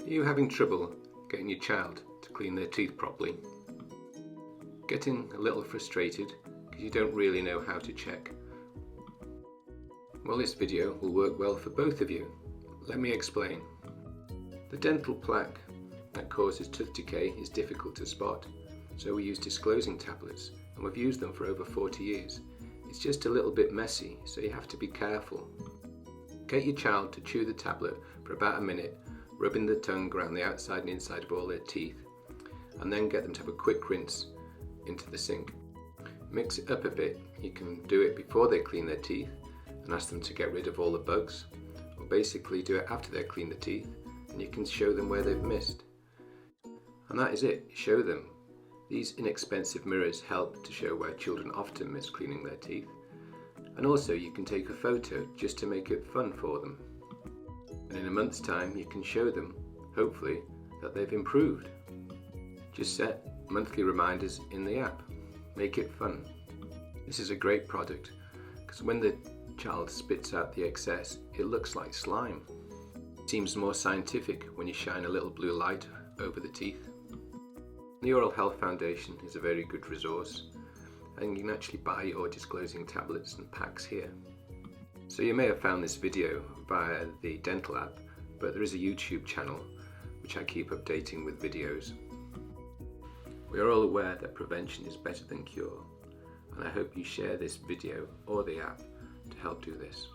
Are you having trouble getting your child to clean their teeth properly? Getting a little frustrated because you don't really know how to check? Well, this video will work well for both of you. Let me explain. The dental plaque that causes tooth decay is difficult to spot, so we use disclosing tablets, and we've used them for over 40 years. It's just a little bit messy, so you have to be careful. Get your child to chew the tablet for about a minute, rubbing the tongue around the outside and inside of all their teeth, and then get them to have a quick rinse into the sink. Mix it up a bit. You can do it before they clean their teeth and ask them to get rid of all the bugs, or basically do it after they've cleaned the teeth, and you can show them where they've missed. And that is it, show them. These inexpensive mirrors help to show where children often miss cleaning their teeth, and also you can take a photo just to make it fun for them. And in a month's time you can show them, hopefully, that they've improved. Just set monthly reminders in the app. Make it fun. This is a great product because when the child spits out the excess, it looks like slime. It seems more scientific when you shine a little blue light over the teeth. The Oral Health Foundation is a very good resource, and you can actually buy your disclosing tablets and packs here. So you may have found this video via the dental app, but there is a YouTube channel which I keep updating with videos. We are all aware that prevention is better than cure, and I hope you share this video or the app to help do this.